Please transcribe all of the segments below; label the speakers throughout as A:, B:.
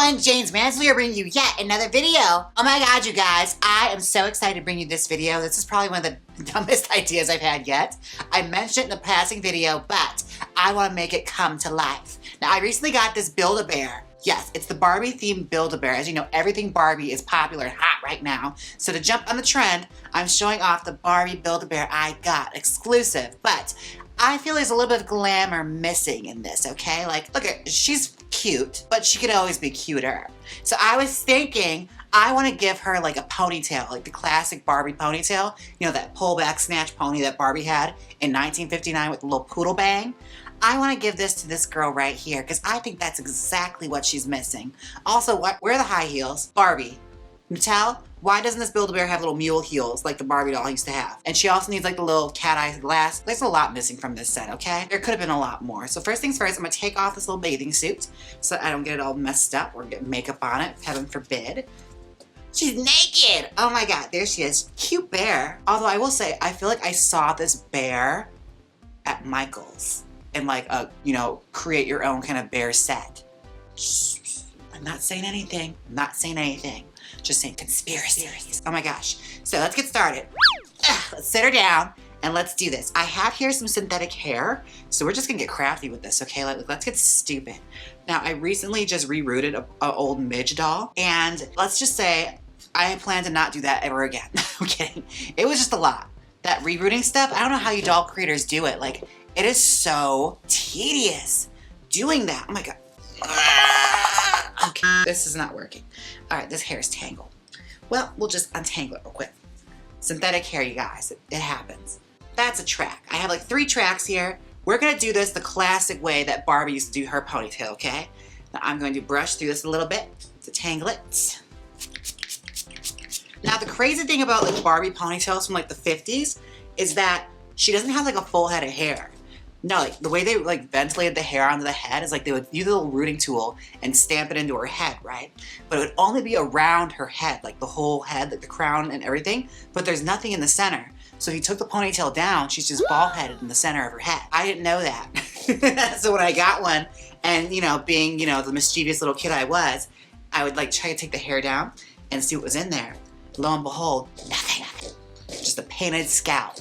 A: everyone, Jaymes Mansfield bringing you yet another video. Oh my god, you guys, I am so excited to bring you this video. This is probably one of the dumbest ideas I've had yet. I mentioned it in the passing video, but I want to make it come to life. Now, I recently got this Build-A-Bear. Yes, it's the Barbie themed Build-A-Bear. As you know, everything Barbie is popular and hot right now. So to jump on the trend, I'm showing off the Barbie Build-A-Bear I got, exclusive. But I feel there's a little bit of glamour missing in this, okay? Like, look at, she's cute, but she could always be cuter. So I was thinking, I want to give her like a ponytail, like the classic Barbie ponytail. You know, that pullback snatch pony that Barbie had in 1959 with the little poodle bang. I want to give this to this girl right here because I think that's exactly what she's missing. Also, where are the high heels? Barbie. Mattel, why doesn't this Build-A-Bear have little mule heels like the Barbie doll used to have? And she also needs like the little cat eye glass. There's a lot missing from this set, okay? There could have been a lot more. So first things first, I'm gonna take off this little bathing suit so I don't get it all messed up or get makeup on it, heaven forbid. She's naked! Oh my god, there she is. Cute bear. Although I will say, I feel like I saw this bear at Michael's in like a, you know, create your own kind of bear set. Shh, I'm not saying anything. I'm not saying anything. Just saying conspiracies. Oh my gosh. So let's get started. Let's sit her down and let's do this. I have here some synthetic hair, so we're just gonna get crafty with this, okay? Like, let's get stupid. Now, I recently just rerouted an old Midge doll, and let's just say I plan to not do that ever again. I'm kidding. It was just a lot. That rerouting stuff, I don't know how you doll creators do it. Like, it is so tedious doing that. Oh my god. Okay, this is not working. All right, this hair is tangled. Well, we'll just untangle it real quick. Synthetic hair, you guys, it happens. That's a track. I have like 3 tracks here. We're gonna do this the classic way that Barbie used to do her ponytail, okay? Now I'm going to brush through this a little bit to tangle it. Now the crazy thing about like Barbie ponytails from like the 50s is that she doesn't have like a full head of hair. No, like the way they like ventilated the hair onto the head is like they would use a little rooting tool and stamp it into her head, right? But it would only be around her head, like the whole head, like the crown and everything, but there's nothing in the center. So if you took the ponytail down, she's just bald-headed in the center of her head. I didn't know that. So when I got one, and you know, being, you know, the mischievous little kid I was, I would like try to take the hair down and see what was in there. Lo and behold, nothing. Just a painted scalp.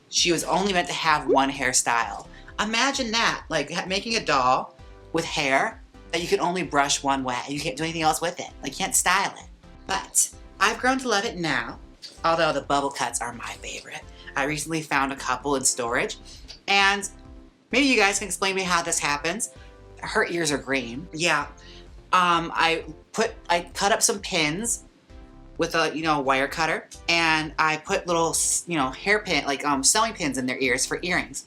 A: She was only meant to have one hairstyle. Imagine that, like making a doll with hair that you can only brush one way. You can't do anything else with it. Like, you can't style it. But I've grown to love it now, although the bubble cuts are my favorite. I recently found a couple in storage, and maybe you guys can explain to me how this happens. Her ears are green. Yeah, I cut up some pins with a, you know, wire cutter, and I put little, you know, hairpin, like sewing pins in their ears for earrings.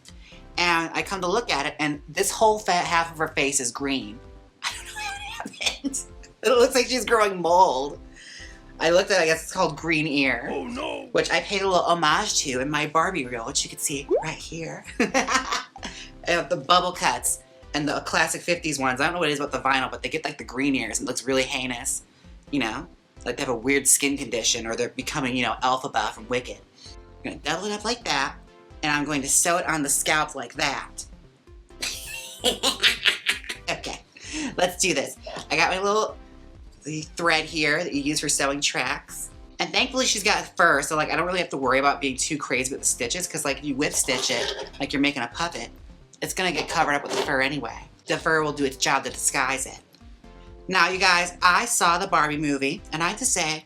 A: And I come to look at it, and this whole half of her face is green. I don't know how it happened. It looks like she's growing mold. I looked at it, I guess it's called green ear. Oh no! Which I paid a little homage to in my Barbie reel, which you can see right here. And the bubble cuts and the classic 50s ones. I don't know what it is about the vinyl, but they get like the green ears and it looks really heinous, you know? Like they have a weird skin condition, or they're becoming, you know, Elphaba from Wicked. I'm gonna double it up like that, and I'm going to sew it on the scalp like that. Okay, let's do this. I got my little thread here that you use for sewing tracks. And thankfully she's got fur, so like I don't really have to worry about being too crazy with the stitches, because like if you whip stitch it, like you're making a puppet, it's gonna get covered up with the fur anyway. The fur will do its job to disguise it. Now, you guys, I saw the Barbie movie, and I have to say,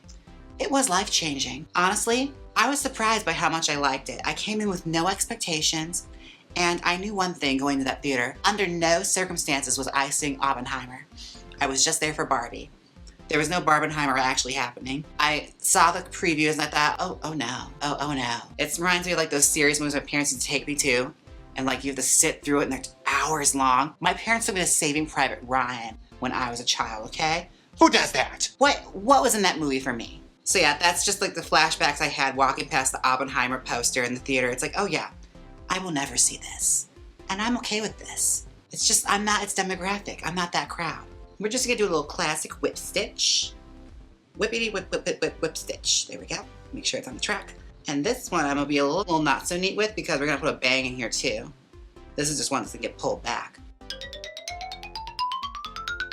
A: it was life-changing. Honestly, I was surprised by how much I liked it. I came in with no expectations, and I knew one thing going to that theater. Under no circumstances was I seeing Oppenheimer. I was just there for Barbie. There was no Barbenheimer actually happening. I saw the previews, and I thought, oh no, oh no. It reminds me of like those serious movies my parents used to take me to, and like you have to sit through it, and they're hours long. My parents took me to Saving Private Ryan when I was a child, okay?
B: Who does that?
A: What was in that movie for me? So yeah, that's just like the flashbacks I had walking past the Oppenheimer poster in the theater. It's like, oh yeah, I will never see this. And I'm okay with this. It's just, I'm not its demographic. I'm not that crowd. We're just gonna do a little classic whip stitch. Whippity whip, whip, whip, whip, whip stitch. There we go. Make sure it's on the track. And this one I'm gonna be a little not so neat with, because we're gonna put a bang in here too. This is just one that's gonna get pulled back.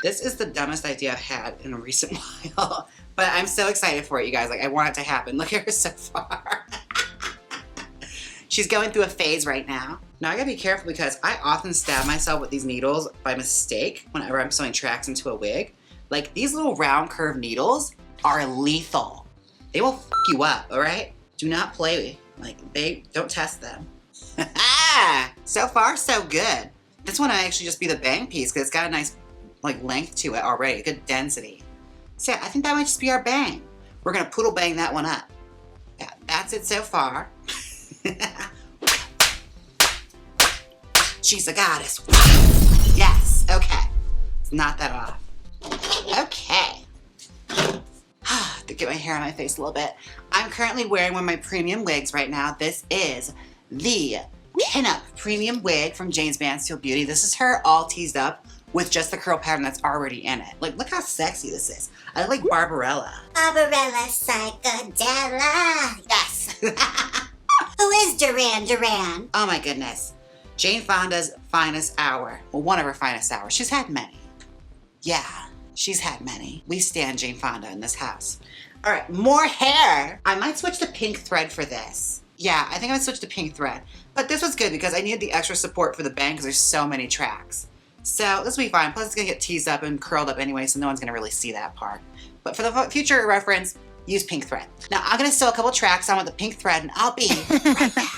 A: This is the dumbest idea I've had in a recent while, but I'm so excited for it, you guys. Like, I want it to happen. Look at her so far. She's going through a phase right now. Now I gotta be careful because I often stab myself with these needles by mistake whenever I'm sewing tracks into a wig. Like, these little round curved needles are lethal. They will f you up, all right? Do not play. Like, don't test them. So far, so good. This one might actually just be the bang piece because it's got a nice like length to it already, good density. So yeah, I think that might just be our bang. We're gonna poodle bang that one up. Yeah, that's it so far. She's a goddess. Yes, okay. It's not that off. Okay. To get my hair on my face a little bit. I'm currently wearing one of my premium wigs right now. This is the pinup premium wig from Jaymes Mansfield Beauty. This is her all teased up with just the curl pattern that's already in it. Like, look how sexy this is. I look like Barbarella.
B: Barbarella Psychedella.
A: Yes.
B: Who is Duran Duran?
A: Oh my goodness. Jane Fonda's finest hour. Well, one of her finest hours. She's had many. Yeah, she's had many. We stand Jane Fonda in this house. All right, more hair. I might switch to pink thread for this. Yeah, I think I might switch to pink thread. But this was good because I needed the extra support for the bang because there's so many tracks. So this will be fine. Plus it's gonna get teased up and curled up anyway, so no one's gonna really see that part. But for the future reference, use pink thread. Now I'm gonna sew a couple tracks on with the pink thread and I'll be right back.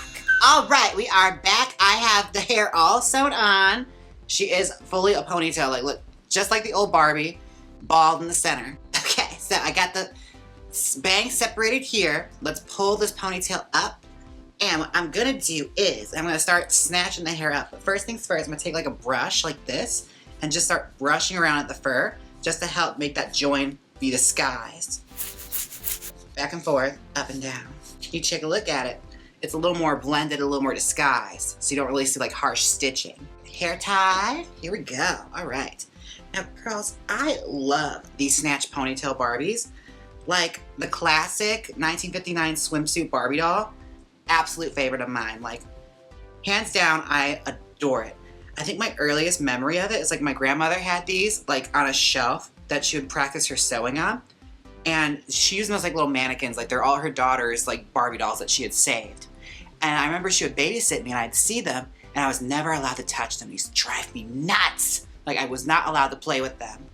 A: All right, we are back. I have the hair all sewn on. She is fully a ponytail, like look, just like the old Barbie, bald in the center. Okay, so I got the bang separated here. Let's pull this ponytail up. And what I'm gonna do is, I'm gonna start snatching the hair up. But first things first, I'm gonna take like a brush like this and just start brushing around at the fur just to help make that join be disguised. Back and forth, up and down. You take a look at it. It's a little more blended, a little more disguised. So you don't really see like harsh stitching. Hair tie, here we go, all right. Now girls, I love these snatch ponytail Barbies. Like the classic 1959 swimsuit Barbie doll. Absolute favorite of mine. Like, hands down, I adore it. I think my earliest memory of it is like my grandmother had these like on a shelf that she would practice her sewing on. And she used them as like little mannequins. Like they're all her daughter's like Barbie dolls that she had saved. And I remember she would babysit me and I'd see them and I was never allowed to touch them. These used to drive me nuts. Like I was not allowed to play with them.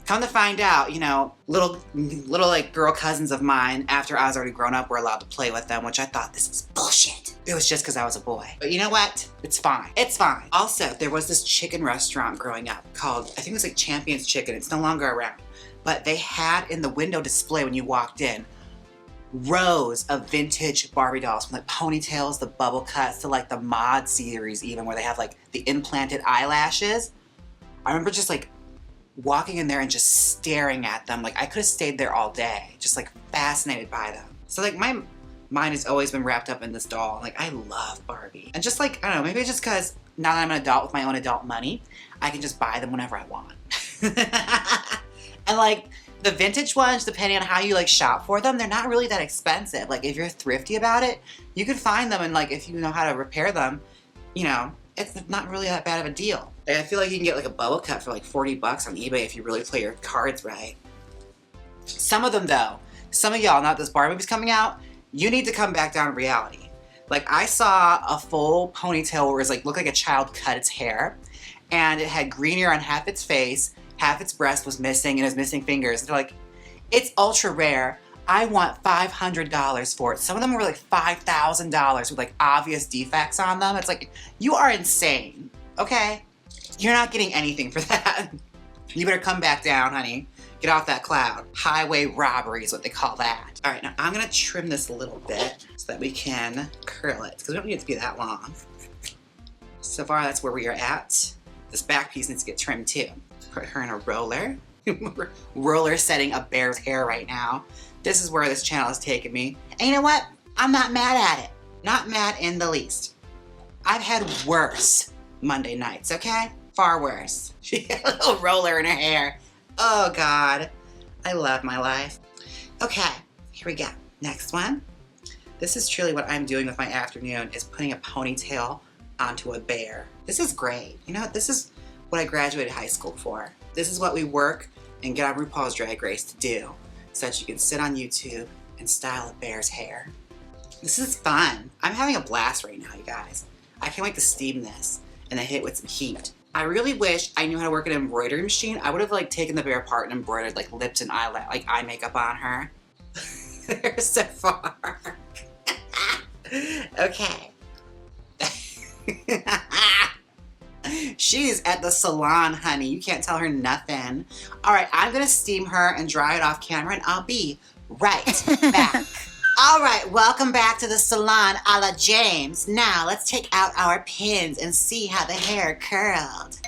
A: Come to find out, you know, little like girl cousins of mine, after I was already grown up, were allowed to play with them, which I thought, this is bullshit. It was just because I was a boy. But you know what? It's fine. It's fine. Also, there was this chicken restaurant growing up called, I think it was like Champion's Chicken. It's no longer around. But they had in the window display when you walked in, rows of vintage Barbie dolls from like ponytails, the bubble cuts, to like the mod series even, where they have like the implanted eyelashes. I remember just like walking in there and just staring at them. Like I could have stayed there all day, just like fascinated by them. So like my mind has always been wrapped up in this doll. Like I love Barbie. And just like, I don't know, maybe it's just because now that I'm an adult with my own adult money, I can just buy them whenever I want. And like the vintage ones, depending on how you like shop for them, they're not really that expensive. Like if you're thrifty about it, you can find them, and like if you know how to repair them, you know, it's not really that bad of a deal. I feel like you can get like a bubble cut for like 40 bucks on eBay if you really play your cards right. Some of them though, some of y'all, now that this Barbie movie's coming out, you need to come back down to reality. Like I saw a full ponytail where it was like, looked like a child cut its hair, and it had green hair on half its face, half its breast was missing, and it was missing fingers. And they're like, it's ultra rare. I want $500 for it. Some of them were like $5,000 with like obvious defects on them. It's like, you are insane, okay? You're not getting anything for that. You better come back down, honey. Get off that cloud. Highway robbery is what they call that. All right, now I'm gonna trim this a little bit so that we can curl it, because we don't need it to be that long. So far, that's where we are at. This back piece needs to get trimmed too. Put her in a roller. Roller setting a bear's hair right now. This is where this channel has taken me. And you know what? I'm not mad at it. Not mad in the least. I've had worse Monday nights, okay? Far worse. She had a little roller in her hair. Oh God, I love my life. Okay, here we go. Next one. This is truly what I'm doing with my afternoon, is putting a ponytail onto a bear. This is great. You know what? This is what I graduated high school for. This is what we work and get on RuPaul's Drag Race to do, so that you can sit on YouTube and style a bear's hair. This is fun. I'm having a blast right now, you guys. I can't wait to steam this and then hit it with some heat. I really wish I knew how to work an embroidery machine. I would have like taken the bear apart and embroidered like lips and eyelid, like eye makeup on her. They're so far. Okay. She's at the salon, honey. You can't tell her nothing. All right, I'm gonna steam her and dry it off camera, and I'll be right back. All right, welcome back to the salon a la Jaymes. Now, let's take out our pins and see how the hair curled.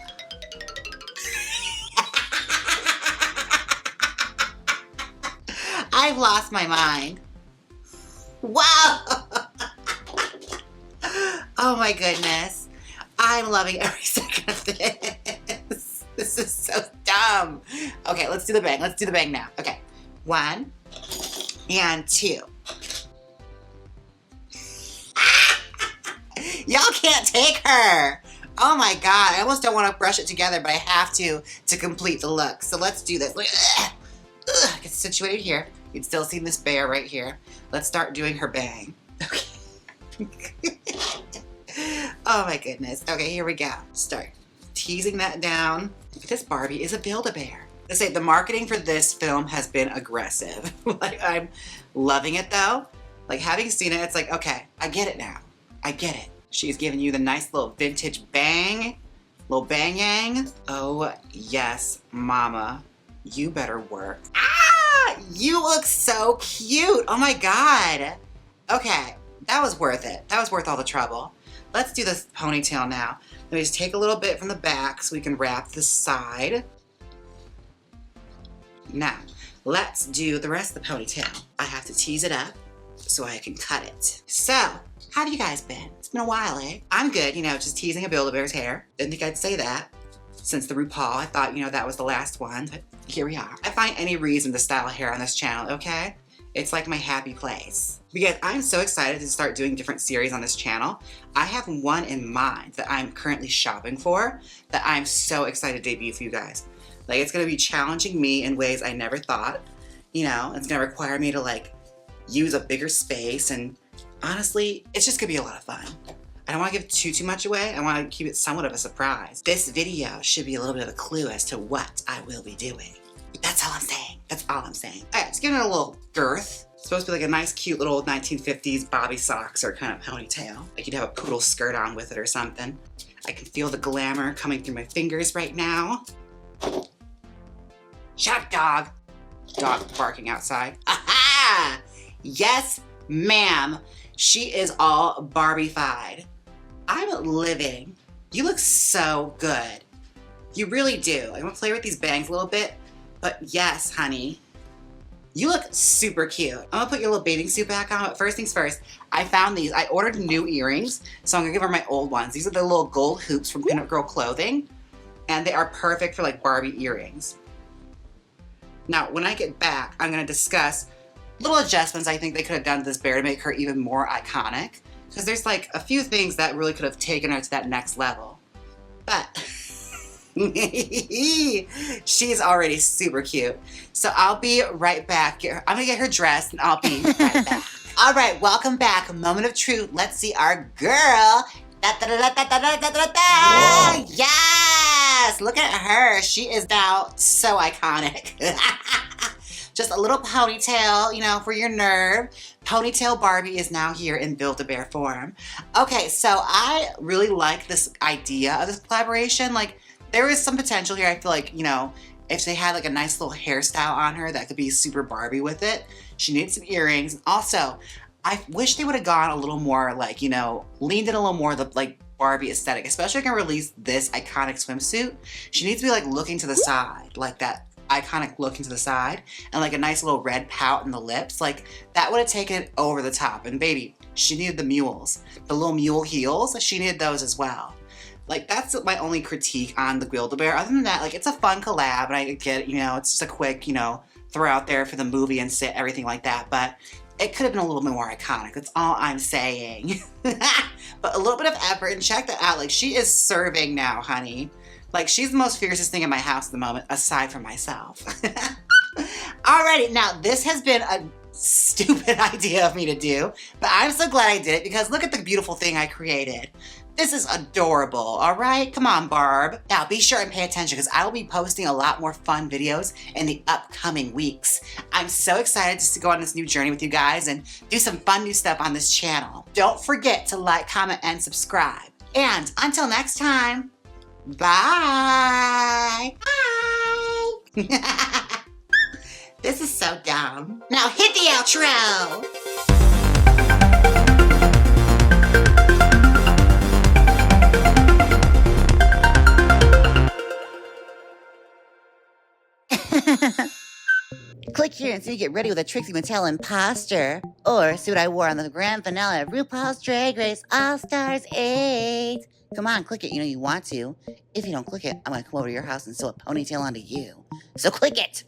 A: I've lost my mind. Wow! Oh my goodness. I'm loving every second of this. This is so dumb. Okay, let's do the bang. Let's do the bang now. Okay, 1 and 2. Y'all can't take her. Oh my God, I almost don't want to brush it together, but I have to complete the look. So let's do this. Get situated here. You can still see this bear right here. Let's start doing her bang. Okay. Oh my goodness. Okay, here we go. Start teasing that down. This Barbie is a Build-A-Bear. Let's say the marketing for this film has been aggressive. Like, I'm loving it though. Like, having seen it, it's like, okay, I get it now. I get it. She's giving you the nice little vintage bang, little bang-yang. Oh yes, mama, you better work. Ah, you look so cute. Oh my God. Okay, that was worth it. That was worth all the trouble. Let's do this ponytail now. Let me just take a little bit from the back so we can wrap the side. Now, let's do the rest of the ponytail. I have to tease it up so I can cut it. So, how have you guys been? It's been a while, eh? I'm good, you know, just teasing a Build-A-Bear's hair. Didn't think I'd say that. Since the RuPaul, I thought, you know, that was the last one, but here we are. I find any reason to style hair on this channel, okay? It's like my happy place. Because I'm so excited to start doing different series on this channel. I have one in mind that I'm currently shopping for that I'm so excited to debut for you guys. Like, it's gonna be challenging me in ways I never thought. You know, it's gonna require me to like use a bigger space, and honestly, it's just gonna be a lot of fun. I don't wanna give too much away. I wanna keep it somewhat of a surprise. This video should be a little bit of a clue as to what I will be doing. That's all I'm saying. That's all I'm saying. All right, let's give it a little girth. It's supposed to be like a nice, cute little 1950s bobby socks or kind of ponytail. Like you'd have a poodle skirt on with it or something. I can feel the glamour coming through my fingers right now. Shut up, dog. Dog barking outside. Aha! Yes, ma'am. She is all Barbie-fied. I'm living. You look so good. You really do. I'm gonna play with these bangs a little bit. But yes, honey, you look super cute. I'm gonna put your little bathing suit back on, but first things first, I found these. I ordered new earrings, so I'm gonna give her my old ones. These are the little gold hoops from Pinup Girl Clothing, and they are perfect for like Barbie earrings. Now, when I get back, I'm gonna discuss little adjustments I think they could have done to this bear to make her even more iconic, because there's like a few things that really could have taken her to that next level. But she's already super cute. So I'll be right back. I'm gonna get her dressed and I'll be right back. All right, welcome back. Moment of truth. Let's see our girl. Da, da, da, da, da, da, da, da, da. Yes, look at her. She is now so iconic. Just a little ponytail, you know, for your nerve. Ponytail Barbie is now here in Build-A-Bear form. Okay, so I really like this idea of this collaboration. Like, there is some potential here. I feel like, you know, if they had like a nice little hairstyle on her that could be super Barbie with it. She needs some earrings. And also, I wish they would have gone a little more like, you know, leaned in a little more the like Barbie aesthetic, especially if I can release this iconic swimsuit. She needs to be like looking to the side, like that iconic look into the side, and like a nice little red pout in the lips. Like that would have taken it over the top. And baby, she needed the mules, the little mule heels. She needed those as well. Like, that's my only critique on the Build-A-Bear. Other than that, like, it's a fun collab, and I get, you know, it's just a quick, you know, throw out there for the movie and sit, everything like that, but it could have been a little bit more iconic. That's all I'm saying. But a little bit of effort, and check that out. Like, she is serving now, honey. Like, she's the most fiercest thing in my house at the moment, aside from myself. Alrighty, now this has been a stupid idea of me to do, but I'm so glad I did it because look at the beautiful thing I created. This is adorable, all right? Come on, Barb. Now, be sure and pay attention because I will be posting a lot more fun videos in the upcoming weeks. I'm so excited just to go on this new journey with you guys and do some fun new stuff on this channel. Don't forget to like, comment, and subscribe. And until next time, bye. Bye. This is so dumb.
B: Now hit the outro.
C: Click here and see you get ready with a Trixie Mattel imposter. Or see what I wore on the grand finale of RuPaul's Drag Race All-Stars 8. Come on, click it. You know you want to. If you don't click it, I'm going to come over to your house and sew a ponytail onto you. So click it.